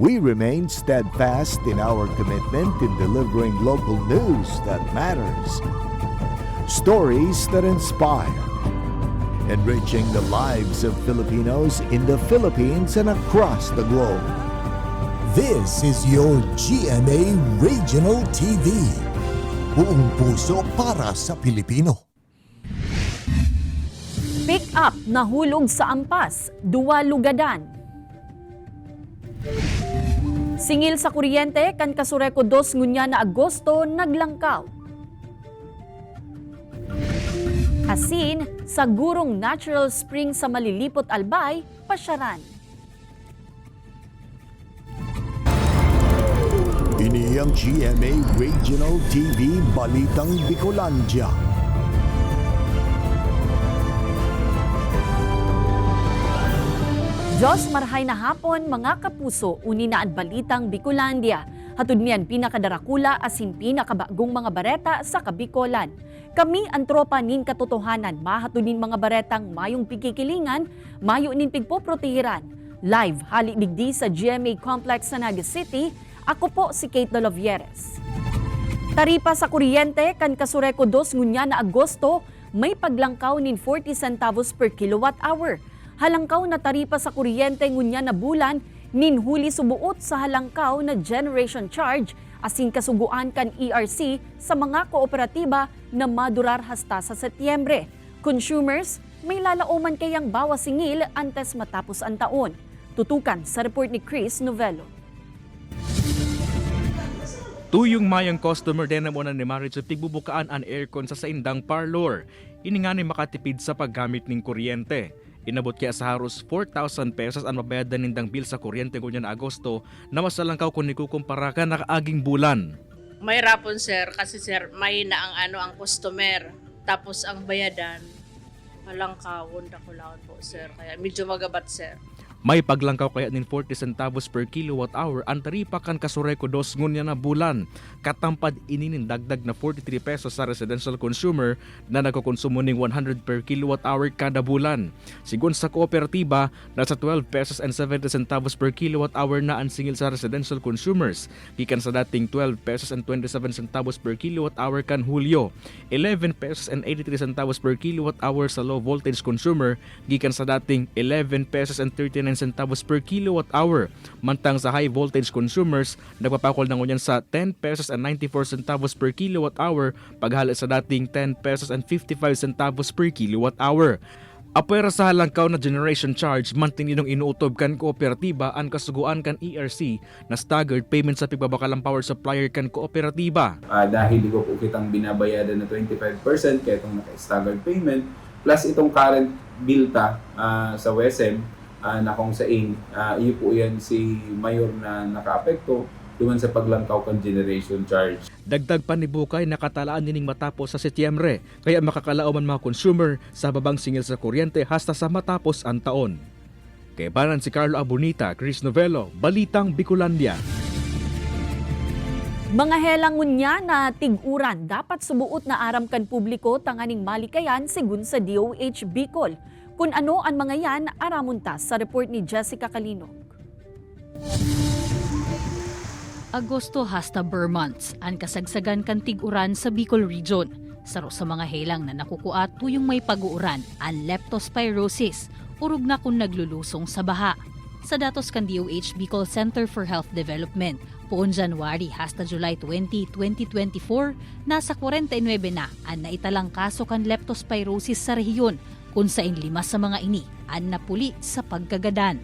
we remain steadfast in our commitment in delivering local news that matters. Stories that inspire. Enriching the lives of Filipinos in the Philippines and across the globe. This is your GMA Regional TV. Buong puso para sa Pilipino. Pick up nahulog sa ampas, duwa lugadan. Singil sa kuryente kan Kasureko 2 ngunya na Agosto naglangkaw. Asin sa gurong natural spring sa Malilipot Albay, pasyaran. Ini ang GMA Regional TV Balitang Bicolandia. Diyos marhay na hapon mga kapuso, uni na ang Balitang Bicolandia. Hatud niyan pinakadarakula asin pinakabagong mga bareta sa Kabikolan. Kami ang tropa nin katotohanan, mahatunin mga baretang mayong pikikilingan, mayo nin pigpoprotehiran. Live halik digdi sa GMA Complex sa Naga City, ako po si Kate Dolovieres. Taripa sa kuryente kan Kasureko 2 ngunya na Agosto, may paglangkaw nin 40 centavos per kilowatt hour. Halangkaw na taripa sa kuryente ngunya na bulan, nin huli subuot sa halangkaw na generation charge asin kasuguan kan ERC sa mga kooperatiba na madurar hasta sa Setyembre. Consumers, may lalauman kayang bawas singil antes matapos ang taon. Tutukan sa report ni Chris Novello. Tuyong mayang customer din na muna ni Marit sa tigbubukaan ang aircon sa saindang parlor. Ini nga ni makatipid sa paggamit ng kuryente. Inabot kaya sa haros 4,000 pesos ang mabayadan nindang bill sa kuryente ngunya na Agosto na masalangkaw kung ikukumpara ka nakaaging bulan. May rapon sir kasi sir may na ang customer tapos ang bayadan malangkawon dakulaon po sir kaya medyo magabat sir. May paglangkaw kaya nin 40 centavos per kilowatt hour ang taripa kan Kasureko 2 ngunya na bulan. Katampad ininin dagdag na 43 pesos sa residential consumer na nagkokonsumo ning 100 per kilowatt hour kada bulan. Sigun sa kooperatiba, nasa 12 pesos and 70 centavos per kilowatt hour na ang singil sa residential consumers. Gikan sa dating 12 pesos and 27 centavos per kilowatt hour kan Hulyo. 11 pesos and 83 centavos per kilowatt hour sa low voltage consumer. Gikan sa dating 11 pesos and 39 centavos per kilowatt hour. Mantang sa high voltage consumers, nagpapakol na ngunyan sa 10 pesos and 94 centavos per kilowatt hour paghala sa dating 10 pesos and 55 centavos per kilowatt hour. Apwera sa halangkaw na generation charge, mantininong inuutob kan kooperatiba ang kasuguan kan ERC na staggered payment sa pigbabakalang power supplier kan kooperatiba. Dahil di ko po kitang binabayadan na 25% kaya itong naka-staggered payment plus itong current bill sa WSM na kung saan iyo po yan si Mayor na nakaapekto duman sa paglangkaw kan generation charge. Dagdag panibukay nakatalaan nining matapos sa Setyembre kaya makakalauman mga consumer sa babang singil sa kuryente hasta sa matapos ang taon. Kay banan si Carlo Abonita, Chris Novello, Balitang Bicolandia. Mga helangon niya na tiguran dapat subuot na aramkan publiko tanganing malikayan sigun sa DOH Bicol. Kung ano ang mga yan, aramuntas sa report ni Jessica Calinog. Agosto hasta Burr months, ang kasagsagan kan tiguran sa Bicol Region. Saro sa mga helang na nakukuat tuyong may pag-uuran, ang leptospirosis, urog na kung naglulusong sa baha. Sa datos kan DOH Bicol Center for Health Development, poon January hasta July 20, 2024, nasa 49 na ang naitalang kaso kan leptospirosis sa rehiyon, kung saan 5 sa mga ini ang napuli sa pagkagadan.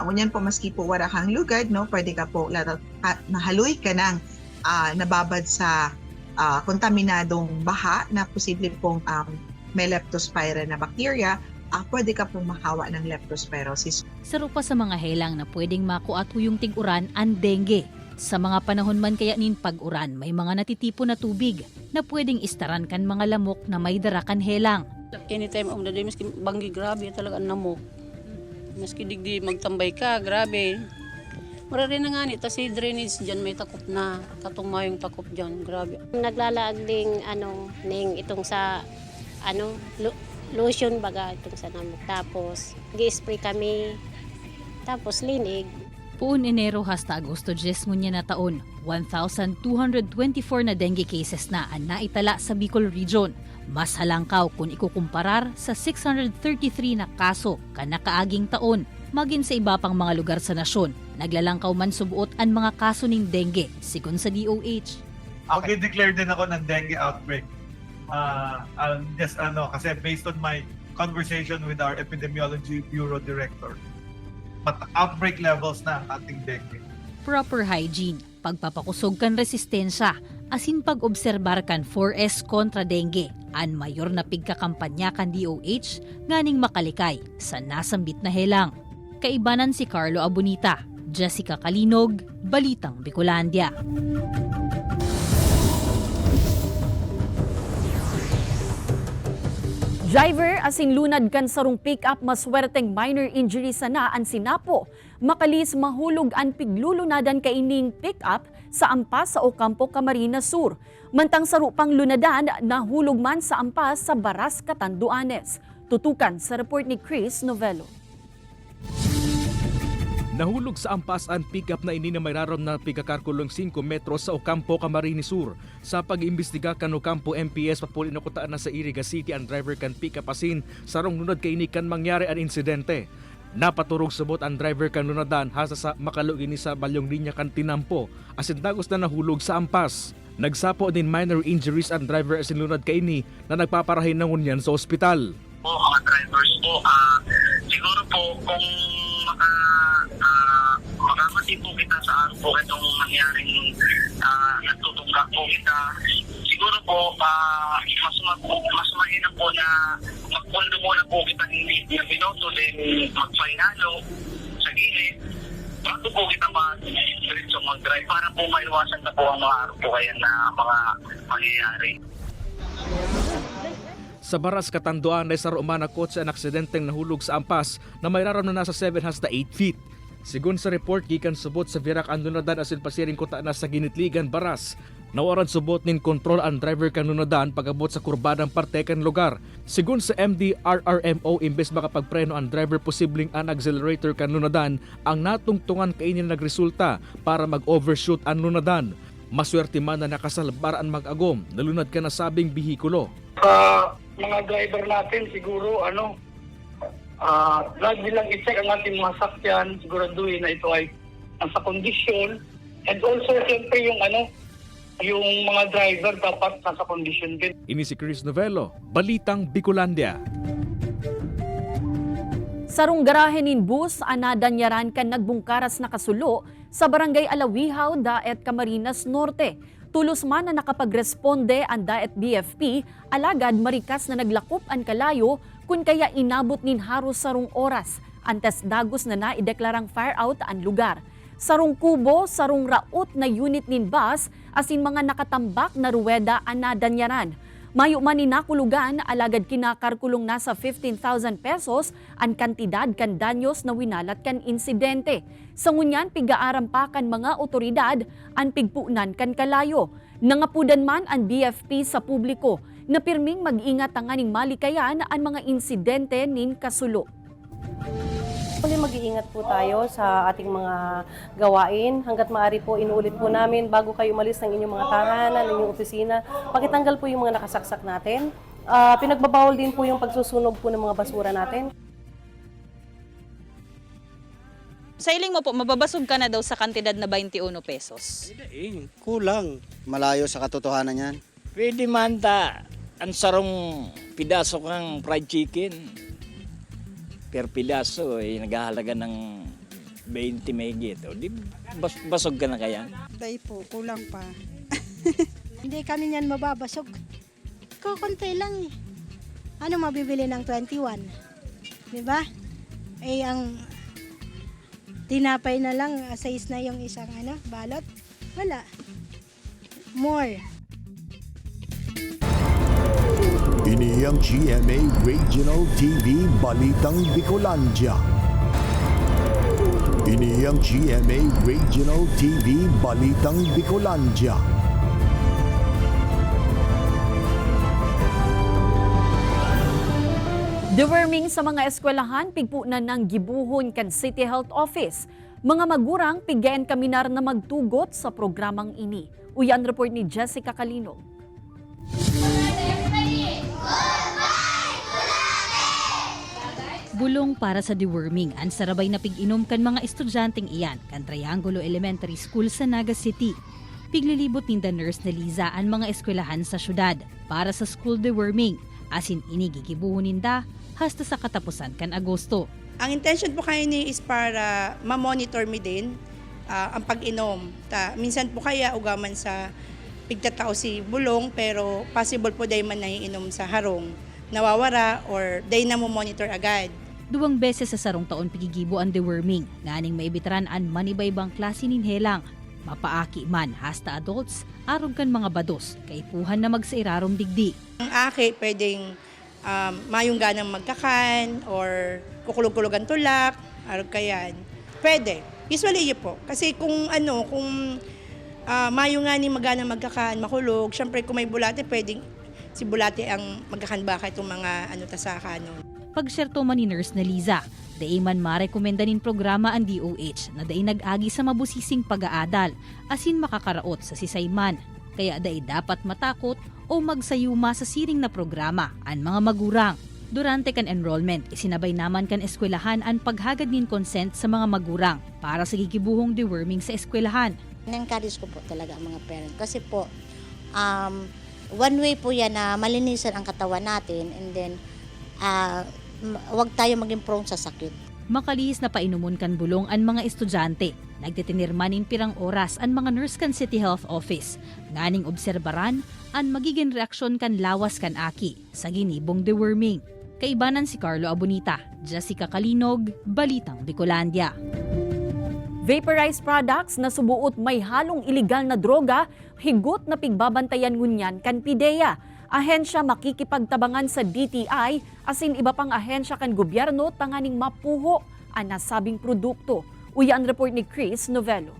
Ngunyan po maski po wala kang lugad, no, pwede ka po mahaloy ka ng nababad sa kontaminadong baha na posible pong may leptospira na bacteria, pwede ka pong makawa ng leptospirosis. Saro pa sa mga helang na pwedeng makuat huyong tiguran ang dengue. Sa mga panahon man kaya nin pag-uran, may mga natitipo na tubig na pwedeng istaran kan mga lamok na may darakan helang. Anytime daday maski banggi grabe talaga ang namok. Maski digdi magtambay ka, grabe. Marari na nga ni si drainage diyan may takop na, katong mayong takop diyan, grabe. Naglalaag ding ning itong sa lotion baga itong sa namok. Tapos gi-spray kami. Tapos linig. Puun Enero hasta Agosto 10 ngunya na taon, 1,224 na dengue cases na ang naitala sa Bicol Region. Mas halangkaw kung ikukumparar sa 633 na kaso kanakaaging taon. Maging sa iba pang mga lugar sa nasyon, naglalangkaw man subuot ang mga kaso ng dengue, sigon sa DOH. Mag-declare din ako ng dengue outbreak. Kasi based on my conversation with our Epidemiology Bureau Director, outbreak levels na ang ating dengue. Proper hygiene, pagpapakusog kan resistensya, asin pag-obserbar kan 4S kontra dengue, an mayor na pigkakampanya kan DOH, nganing makalikay sa nasambit na helang. Kaibanan si Carlo Abonita, Jessica Kalinog, Balitang Bicolandia. Driver asing lunad kan sarong pick-up maswerteng minor injury sana ang sinapo. Makalis mahulog ang piglulunadan kaining pick-up sa ampas sa Ocampo, Camarines Sur. Mantang sarupang lunadan nahulog man sa ampas sa Baras, Catanduanes. Tutukan sa report ni Chris Novello. Nahulog sa ampas ang pick-up na ini na may rarom na pigkakarkulong 5 metros sa Ocampo, Camarines Sur. Sa pag-imbestiga kan Ocampo MPS, papuli na kutaan na sa Iriga City ang driver kan pick-up asin sarong lunod kay kan mangyari ang insidente. Napaturog subot ang driver kan lunadan hasa sa makalugini sa balyong linya kan Tinampo asin dagos na nahulog sa ampas. Nagsapo din minor injuries ang driver asin lunod kay ini na nagpaparahin ng unyan sa ospital. Mga drivers po, siguro po kung makamati po kita sa ano po itong nangyaring nagtutungka po kita, siguro po mas mahirap po na magpundo muna po kita ng binoto din magpainalo sa gilid bago po kita diretso mag-drive para po maiwasan na po ang mga araw po kaya na mga mangyayari. Sa Baras, Catanduanes, sa Romana kotse ang aksidenteng nahulog sa ampas na may raram na nasa 7 hasta 8 feet. Sigun sa report, gikan subot sa Virac ang lunadan asin pasiring kuta na sa Ginitligan, Baras. Nawaran subot nin kontrol ang driver kan lunadan pagabot sa kurbadang parte kan lugar. Sigun sa MDRRMO, imbes makapagpreno ang driver posibleng ang accelerator kan lunadan, ang natungtungan kainin nagresulta para mag-overshoot ang lunadan. Maswerte man na nakasalbar ang mag-agom, nalunad ka na sabing bihikulo. Mga driver natin siguro lagi lang i-check ang ating mga sakyan, siguraduhin na ito ay nasa kondisyon, and also siyempre yung mga driver dapat nasa kondisyon din. Ini si Chris Novello, Balitang Bicolandia. Sarong garahe nin bus anadanyaran kan nagbungkaras na kasulo sa Barangay Alawihaw, Daet, Camarines Norte. Tulos man na nakapagresponde ang Daet BFP, alagad marikas na naglakop ang kalayo kun kaya inabot nin haros sarong oras. Antes dagos na naideklarang fire out ang lugar. Sarong kubo, sarong raot na unit nin bus, asin mga nakatambak na ruweda anadanyaran. Mayo man ni nakulugan, alagad kinakarkulong nasa 15,000 pesos ang kantidad kan danyos na winalat kan insidente. Sa ngunyan, pigaarampakan mga otoridad ang pigpunan kan kalayo. Nangapudan man ang BFP sa publiko na pirming mag-ingat ang aning malikayan ang mga insidente nin kasulo. Mag-iingat po tayo sa ating mga gawain. Hanggat maaari po, inuulit po namin bago kayo umalis ng inyong mga tahanan, inyong opisina, pakitanggal po yung mga nakasaksak natin. Pinagbabawal din po yung pagsusunog po ng mga basura natin. Sa iling mo po, mababasog ka na daw sa kantidad na 21 pesos. Kulang. Malayo sa katotohanan yan. Pwede man ta, ang sarong pidaso kang fried chicken. Per pidaso ay naghahalaga ng 20 megit. O di basog ka na kaya? Day po, kulang pa. Hindi kami niyan mababasog. Kukunti lang eh. Ano mabibili ng 21? Diba? Eh ang tinapay na lang, 6 na yung isang balot. Wala. More. Ini ang GMA Regional TV Balitang Bicolandia. Ini ang GMA Regional TV Balitang Bicolandia. Deworming sa mga eskwelahan, pigpunan ng gibuhon kan City Health Office. Mga magurang pigyan kaminar na magtugot sa programang ini. Uyan report ni Jessica Calinog. Bulong para sa deworming ang sarabay na pig-inom kan mga estudyanteng iyan kan Triangulo Elementary School sa Naga City. Piglilibot ninda nurse na Liza ang mga eskwelahan sa syudad para sa school deworming, asin inigigibuhon ninda hasta sa katapusan kan Agosto. Ang intention po kayo ni is para ma-monitor mi din ang pag-inom. Minsan po kaya ugaman sa pigtatao si bulong pero possible po day man naiinom sa harong, nawawara or day na mo monitor agad. 2 beses sa sarong taon pigigibo ang deworming, nganing maibitran ang manibaybang klase nin helang. Mapaaki man hasta adults, arog kan mga bados, kaipuhan na magsairarom digdi. Ang aki pwedeng mayong ganang magkakan or kukulog-kulogan tulak, arog kayan. Pwede. Usually yun po. Kasi kung mayong nga ni maganang magkakan, makulog, syempre kung may bulate, pwedeng si bulate ang magkakan baka itong mga tasaka. Pagsyerto man ni nurse na Liza, daay man marekomendanin programa ang DOH na daay nag-agi sa mabusising pag-aadal asin makakaraot sa sisayman. Kaya daay dapat matakot o magsayuma sa siring na programa ang mga magurang. Durante kan enrollment, isinabay naman kan eskwelahan ang paghagad nin consent sa mga magurang para sa gigibuhong deworming sa eskwelahan. Na-encourage ko po talaga ang mga parent kasi po one way po yan na malinisan ang katawan natin and then huwag tayo maging prone sa sakit. Makalihis na painumun kan bulong ang mga estudyante. Nagtitinirmanin pirang oras ang mga nurse kan City Health Office. Nganing obserbaran ang magiging reaksyon kan lawas kan aki sa ginibong deworming. Kaibanan si Carlo Abonita, Jessica Calinog, Balitang Bicolandia. Vaporized products na subuot may halong iligal na droga, higot na pigbabantayan ngunyan kan PIDEA. Ahensya makikipagtabangan sa DTI asin iba pang ahensya kan gobyerno tanganing mapuho ang nasabing produkto. Uyan report ni Chris Novello.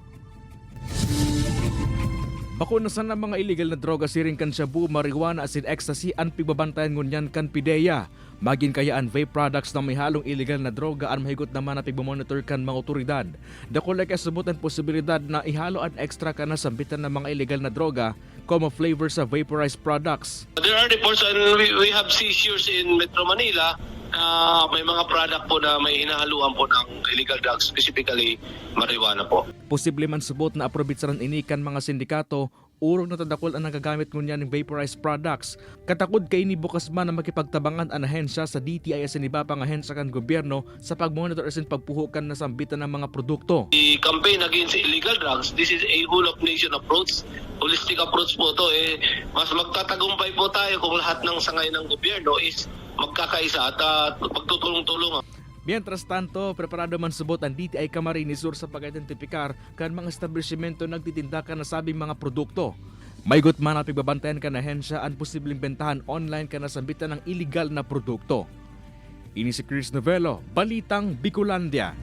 Bakunasan ng mga illegal na droga siring kan shabu, marijuana asin ecstasy ang pigbabantayan ngunyan kan PIDEA. Maging kaya ang vape products na may halong illegal na droga ang mahigot naman na pigmamonitor kan mga otoridad. Dako like asubot ang posibilidad na ihalo ang extra ka na sambitan ng mga illegal na droga como flavor sa vaporized products. There are reports and we have seizures in Metro Manila. May mga product po na may hinahaluan po ng illegal drugs, specifically marijuana po. Posible man subot na aprobitsaran inikan mga sindikato, urong natadakol ang nagagamit ngunyan ng vaporized products. Katakod kay ni bukas man na makipagtabangan ang ahensya sa DTI asin iba pang ahensya kan gobyerno sa pagmonitor asin pagpuhukan na sambitan ng mga produkto. The campaign against illegal drugs, this is a whole of nation approach, holistic approach po to. Mas magtatagumpay po tayo kung lahat ng sangay ng gobyerno is magkakaisa at magtutulong-tulong. Mientras tanto, preparado man subot ang DTI Camarines Sur sa pag-identifikar kan mga establishmento nagtitinda ka na sabing mga produkto. Maygot man ang pigbabantayan ka na hensya ang posibleng bentahan online ka na sambitan ng illegal na produkto. Ini si Chris Novello, Balitang Bicolandia.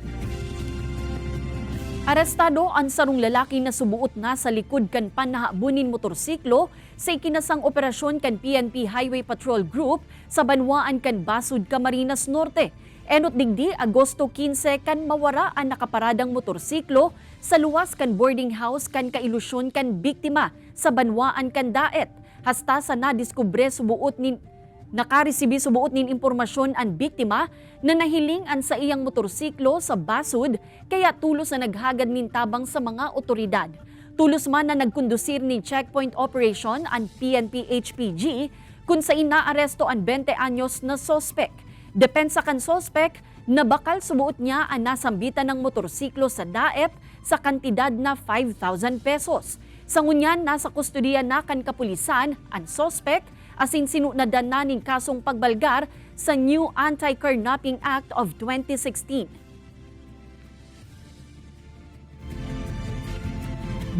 Arestado ang sarong lalaki na subuot na sa likod kan panahabunin motorsiklo sa ikinasang operasyon kan PNP Highway Patrol Group sa banwaan kan Basud, Camarines Norte. Enot digdi Agosto 15 kan mawara ang nakaparadang motorsiklo sa luwas kan boarding house kan kailusyon kan biktima sa banwaan kan Daet. Hasta sa nadiskubre subuot nin nakaresibi subuot nin impormasyon ang biktima na nahiling ang sa iyang motorsiklo sa Basud kaya tulos na naghagad nin tabang sa mga otoridad. Tulos man na nagkondusir ni checkpoint operation ang PNP HPG kung sa inaaresto ang 20 anyos na sospek. Depensa kan sospek na bakal subuot niya ang nasambitan ng motorsiklo sa Daet sa kantidad na 5,000 pesos. Sa ngunyan, nasa kustudiya na kan kapulisan ang sospek asin sinunadan na ning kasong pagbalgar sa New Anti-Carnapping Act of 2016.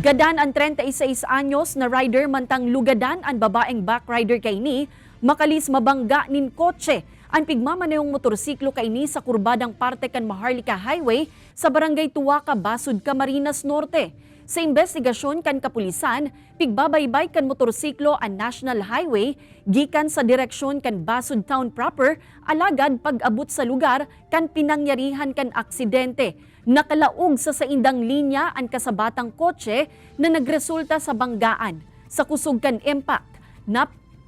Gadan ang 36 anyos na rider mantang lugadan ang babaeng backrider kay ni, makalis mabangga nin kotse ang pigmamanayong motorsiklo kay ni sa kurbadang parte kan Maharlika Highway sa Barangay Tuwaka, Basud, Camarines Norte. Sa investigasyon kan kapulisan, pigbabaybay kan motorsiklo ang National Highway gikan sa direksyon kan Basud Town proper, alagad pag-abot sa lugar kan pinangyarihan kan aksidente. Nakalaog sa saindang linya ang kasabatang kotse na nagresulta sa banggaan. Sa kusugkan impact,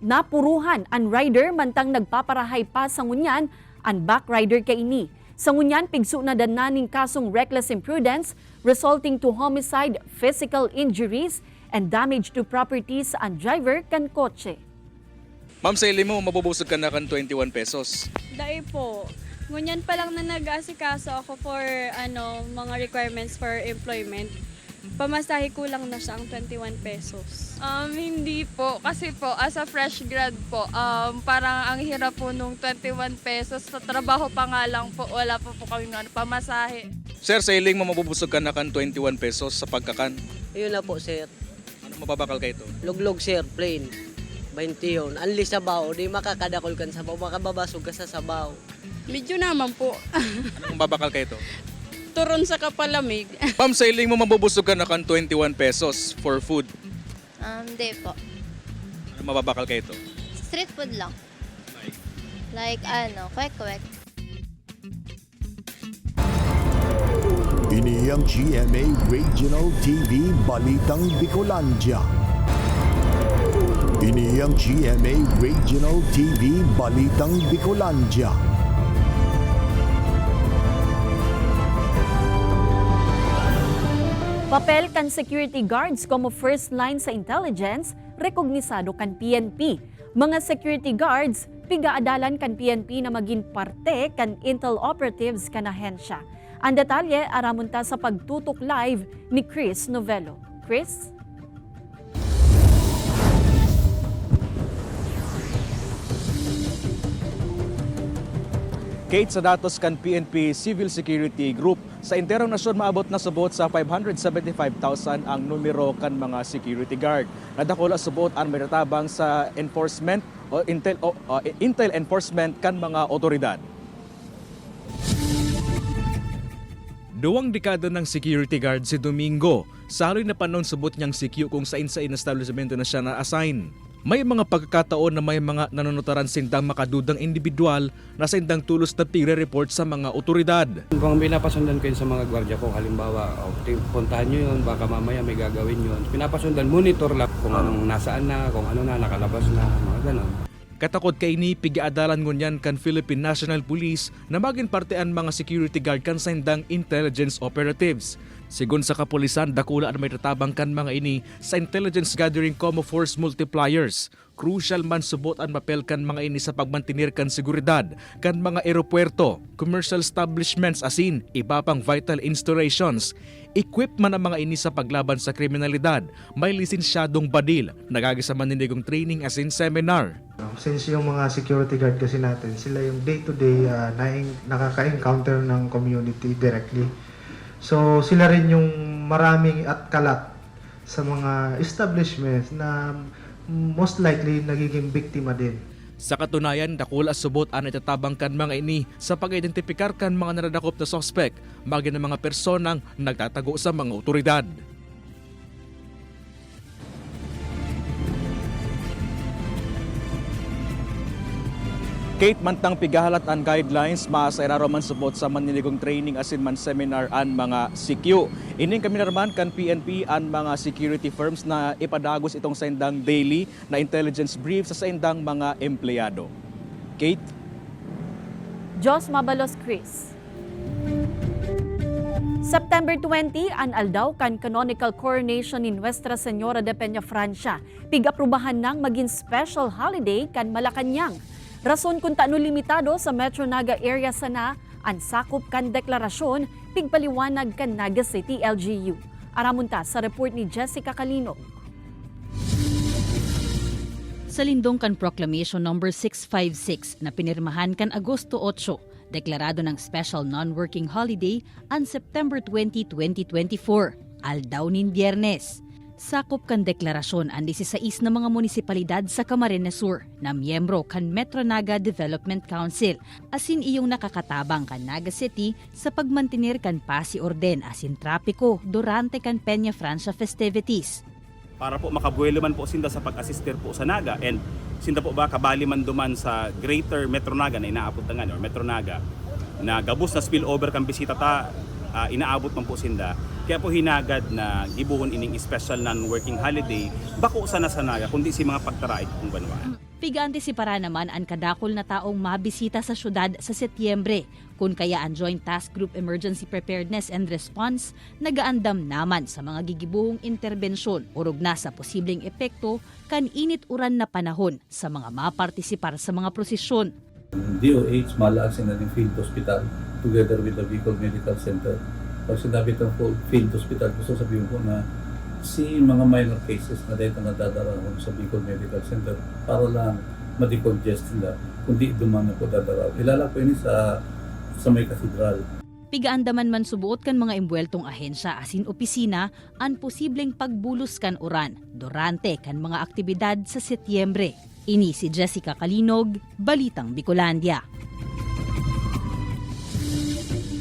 napuruhan ang rider mantang nagpaparahay pa sa ngunyan ang backrider kaini. Sa ngunyan, pigso na dananing kasong reckless imprudence resulting to homicide, physical injuries, and damage to properties sa ang driver kan kotse. Ma'am, sa ili mo, mabubusog ka na kan 21 pesos. Dahil po, ngunyan pa lang na nag-asikaso ako for mga requirements for employment. Pamasahe kulang na siya ang 21 pesos. Hindi po. Kasi po, as a fresh grad po, parang ang hirap po nung 21 pesos. Sa trabaho pa nga lang po, wala po kami pamasahe. Sir, sa iling mo, mabubusog ka na kan 21 pesos sa pagkakan. Yun na po, sir. Ano mababakal ka ito? Luglog, sir, plain. 20 yun. Anli sabaw, di makakadakol ka sa sabaw, makababasog ka sa sabaw. Medyo naman po. Anong mababakal ka ito? Turon sa kapalamig. Ma'am, sa iling mo, mabubusog ka na kan 21 pesos for food. Hindi po. Ano mababakal ka ito? Street food lang. Like kwek-kwek. Ini ang GMA Regional TV Balitang Bicolandia. Ini ang GMA Regional TV Balitang Bicolandia. Papel kan security guards como first line sa intelligence, rekognisado kan PNP. Mga security guards, pigaadalan kan PNP na maging parte kan intel operatives kan ahensya. Ang detalye aramunta sa pagtutok live ni Chris Novello. Chris? Kate, sa datos kan PNP Civil Security Group, sa interong nasyon maabot na subot sa 575,000 ang numero kan mga security guard. Nadakula subot ang mayrotabang sa enforcement o intel enforcement kan mga otoridad. Duwang dekada ng security guard si Domingo. Saloy na panahon subot niyang CQ kung sain-sain na establishmento na siya na-assign. May mga pagkakataon na may mga nanonutaran sindang makadudang individual na sindang tulos na tigre-report sa mga otoridad. Kung pinapasundan ko yun sa mga gwardiya ko, halimbawa, puntahan nyo yun, baka mamaya may gagawin yun. Pinapasundan, monitor lang kung anong nasaan na, kung ano na, nakalabas na, mga ganon. Katakot kay ni pigiadalan ngunyan kan Philippine National Police na maging partean mga security guard kan sindang intelligence operatives. Sigun sa kapulisan, dakula na may tatabang kan mga ini sa intelligence gathering como force multipliers. Crucial man subot ang mapel kan mga ini sa pagmantinir kan seguridad, kan mga aeropuerto, commercial establishments asin, iba pang vital installations. Equip man ang mga ini sa paglaban sa kriminalidad. May lisensyadong badil, nagagisa maninigong training asin seminar. Since yung mga security guard kasi natin, sila yung day-to-day nakaka-encounter ng community directly. So sila rin yung maraming at kalat sa mga establishments na most likely nagiging biktima din. Sa katunayan, dakula subot ang itatabang kan mga ini sa pag-identifikar kan mga naradakop na suspect, maging ng mga personang nagtatago sa mga otoridad. Kate, mantang pigahalat ang guidelines, maasairaro man subot sa maninigong training asin man seminar an mga CQ. Ining kami narman kan PNP an mga security firms na ipadagos itong sendang daily na intelligence brief sa sendang mga empleyado. Kate? Jos Mabalos, Chris. September 20, an aldaw kan canonical coronation in Nuestra Señora de Peña, Francia. Pig-aprubahan nang maging special holiday kan Malacanang. Rason kung taano limitado sa Metro Naga area sana ang sakop kan deklarasyon pigpaliwanag kan Naga City LGU. Aramunta sa report ni Jessica Calino. Sa lindong kan Proclamation No. 656 na pinirmahan kan Agosto 8, deklarado ng special non-working holiday ang September 20, 2024, aldaw nin Biyernes. Sakop kan deklarasyon ang 16 na mga munisipalidad sa Camarines Sur na miyembro kan Metro Naga Development Council asin iyong nakakatabang kan Naga City sa pagmantinir kan pasi orden asin trapiko durante kan Peña Francia festivities. Para po makabuelo man po sinda sa pag-assistir po sa Naga and sinda po ba kabali man duman sa Greater Metro Naga na inaapuntangan or Metro Naga na gabus na spillover kan bisita ta inaabot man po sinda. Kaya po hinagad na gibuhon ining special non-working holiday bako sana sa naga kundi si mga pagtaraid kung banwa. Piga-antisipara naman ang kadakol na taong mabisita sa syudad sa Setyembre. Kung kaya ang Joint Task Group Emergency Preparedness and Response nagaandam naman sa mga gigibuhong interbensyon urog na sa posibleng epekto kan init-uran na panahon sa mga mapartisipar sa mga prosesyon. DOH malaag sila ng field hospital together with the Bicol Medical Center. Pag sinabi itong field hospital, gusto sabihin ko na si mga minor cases na dito nadadaraon sa Bicol Medical Center para lang ma-decongest nila, kundi dumami po dadaraon. Ilala po ini sa may katedral. Pigaandaman man subuot kan mga imbueltong ahensya asin opisina ang posibleng pagbulos kan uran durante kan mga aktibidad sa Setyembre. Ini si Jessica Kalinog, Balitang Bicolandia.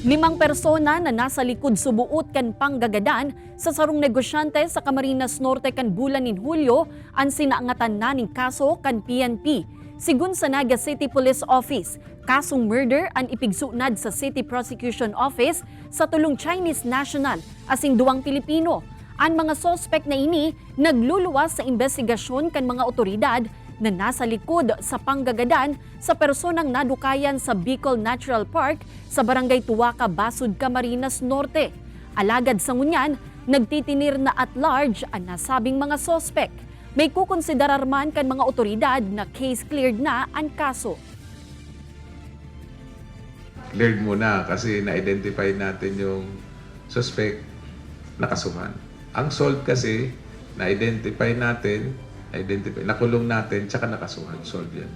5 persona na nasa likod subuot kan panggagadan sa sarong negosyante sa Camarines Norte kan bulan nin Hulyo ang sinaangatan na ning kaso kan PNP. Sigun sa Naga City Police Office, kasong murder ang ipigsunad sa City Prosecution Office sa tulong Chinese national asing 2 Pilipino. Ang mga sospek na ini nagluluwas sa investigasyon kan mga otoridad na nasa likod sa panggagadan sa personang nadukayan sa Bicol Natural Park sa Barangay Tuwaca, Basud, Camarines Norte. Alagad sa ngunyan, nagtitinir na at large ang nasabing mga sospek. May kukonsiderar man kan mga otoridad na case cleared na ang kaso. Cleared muna kasi na-identify natin yung suspect nakasuhan. Ang solved kasi, na-identify natin, nakulong natin, tsaka nakasuhan. Solved yan.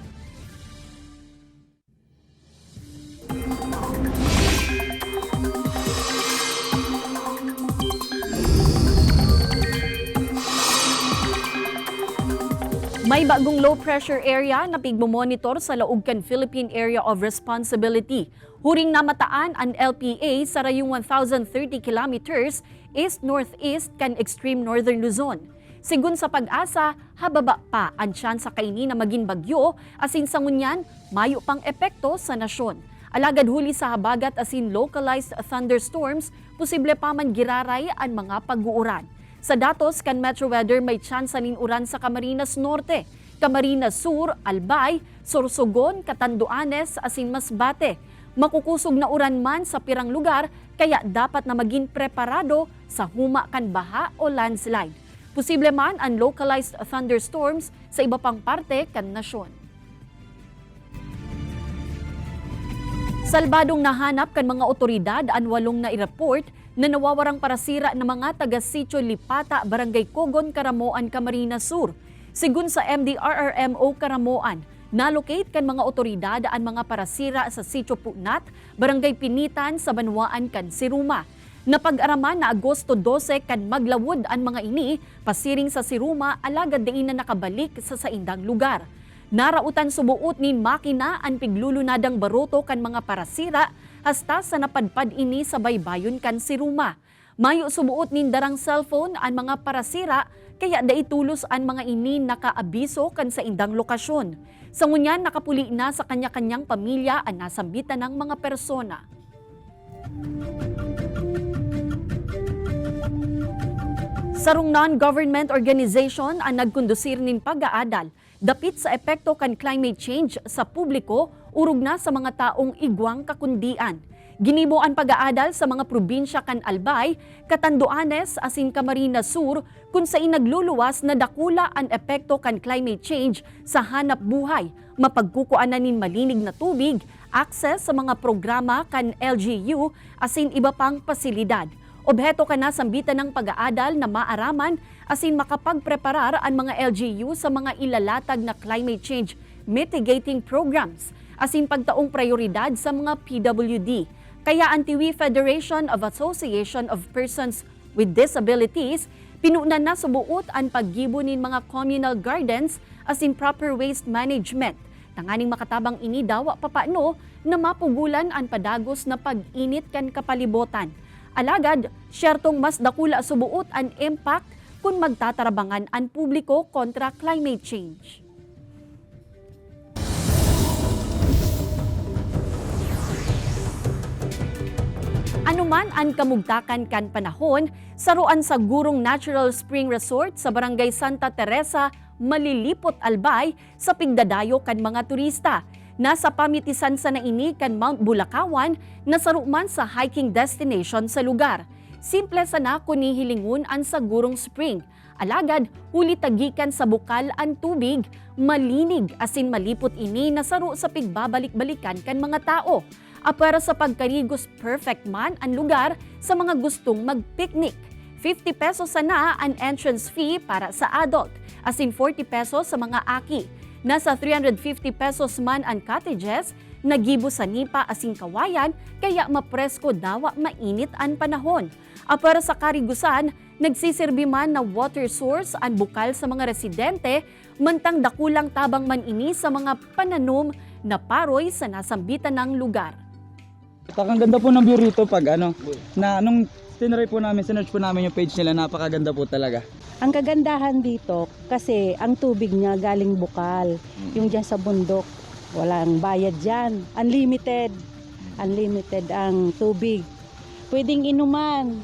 May bagong low pressure area na pigmomonitor sa Laugcan Philippine Area of Responsibility. Huring namataan ang LPA sa rayong 1,030 kilometers east-northeast kan extreme northern Luzon. Sigun sa pag-asa, hababa pa ang tsansa kaini na maging bagyo asin sa ngunyan, mayo pang epekto sa nasyon. Alagad huli sa habagat asin localized thunderstorms, posible pa man giraray ang mga pag-uuran. Sa datos kan Metro Weather may tsansa nin uran sa Camarines Norte, Camarines Sur, Albay, Sorsogon, Catanduanes, asin Masbate. Makukusog na uran man sa pirang lugar kaya dapat na maging preparado sa huma kan baha o landslide. Posible man ang localized thunderstorms sa iba pang parte kan nasyon. Salbadong nahanap kan mga otoridad ang 8 na i-report na nawawarang parasira ng mga taga-sitio Lipata, Barangay Cogon, Caramoan, Camarines Sur. Sigun sa MDRRMO Caramoan, nalocate kan mga otoridad ang mga parasira sa sitio Punat, Barangay Pinitan sa Banwaan kan Siruma. Napag-araman na Agosto 12 kan maglawod ang mga ini, pasiring sa Siruma alagad diin na nakabalik sa saindang lugar. Narautan subuot nin makina ang piglulunadang baroto kan mga parasira hasta sa napadpad ini sa baybayon kan Siruma. Mayo subuot nin darang cellphone ang mga parasira kaya daitulos ang mga ini nakaabiso kan sa indang lokasyon. Sa ngunyan nakapuli na sa kanya-kanyang pamilya ang nasambitan ng mga persona. Sarong non-government organization ang nagkondusir nin pag-aadal dapit sa epekto kan climate change sa publiko urog na sa mga taong igwang kakundian. Ginibo ang pag-aadal sa mga probinsya kan Albay, Catanduanes asin Camarines Sur kung sa inagluluwas na dakula ang epekto kan climate change sa hanap buhay, mapagkukuanan nin malinig na tubig, access sa mga programa kan LGU asin iba pang pasilidad. Obheto ka na sambitan ng pag-aadal na maaraman asin makapagpreparar ang mga LGU sa mga ilalatag na climate change mitigating programs asin pagtaong prioridad sa mga PWD. Kaya ang Tiwi Federation of Association of Persons with Disabilities pinunan na subuot ang paggibo nin mga communal gardens asin proper waste management. Tanganing makatabang ini dawa papaano na mapugulan ang padagos na pag-init kan kapalibotan. Alagad, syertong mas dakula subuot ang impact kung magtatarabangan ang publiko kontra climate change. Anuman ang kamugtakan kan panahon, saruan sa Gurong Natural Spring Resort sa Barangay Santa Teresa, Malilipot, Albay sa pigdadayo kan mga turista. Nasa pamitisan sa naini kan Mount Bulakawan na saruman sa hiking destination sa lugar. Simple sana kuni hilingun ang sa Gurong Spring. Alagad, huli tagikan sa bukal ang tubig, malinig asin malipot ini na saru sa pigbabalik-balikan kan mga tao. Apera sa pagkarigos perfect man ang lugar sa mga gustong mag-picnic. 50 pesos sana ang entrance fee para sa adult, asin 40 pesos sa mga aki. Nasa 350 pesos man ang cottages, nagibo sa nipa asin kawayan, kaya mapresko dawa mainit ang panahon. Apera sa karigusan, nagsisirbi man na water source ang bukal sa mga residente, mantang dakulang tabang man ini sa mga pananom na paroy sa nasambitan ng lugar. Ang ganda po ng view rito pag nung tinry po namin, sinerch po namin yung page nila, napakaganda po talaga. Ang kagandahan dito kasi ang tubig niya galing bukal, yung dyan sa bundok, walang bayad dyan, unlimited ang tubig, pwedeng inuman.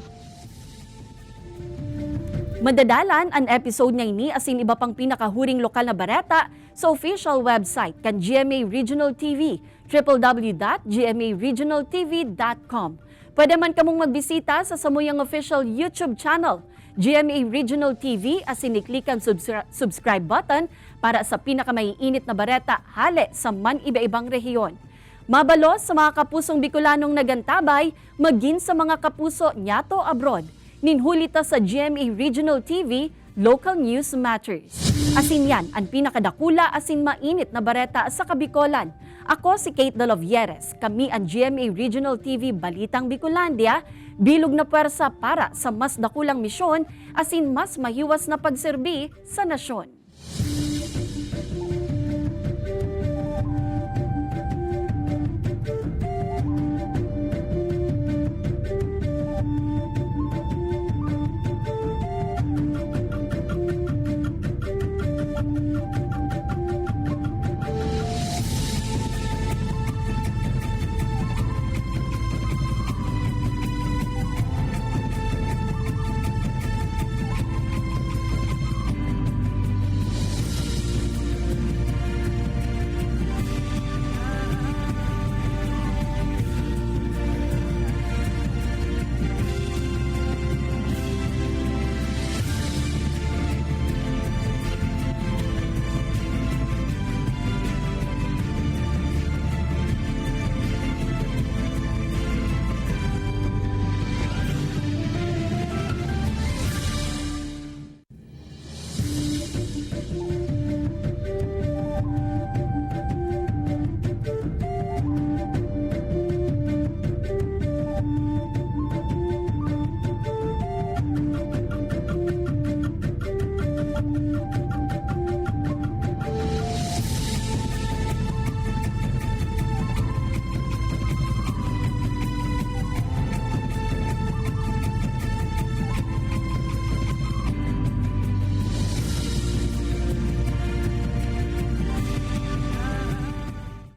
Madadalan ang episode niya ini asin iba pang pinakahuring lokal na bareta sa official website kan GMA Regional TV, www.gmaregionaltv.com. Pwede man kamong magbisita sa samuyang official YouTube channel, GMA Regional TV, asin i-click ang subscribe button para sa pinakamaiinit na bareta hale sa man iba-ibang rehiyon. Mabalos sa mga kapusong Bicolanong nagantabay, maging sa mga kapuso nyato abroad. Ninhulita sa GMA Regional TV, Local News Matters. Asin yan ang pinakadakula asin mainit na bareta sa Kabikolan. Ako si Kate Dalovieres, kami ang GMA Regional TV Balitang Bicolandia, bilog na pwersa para sa mas dakulang misyon asin mas mahiwas na pagserbi sa nasyon.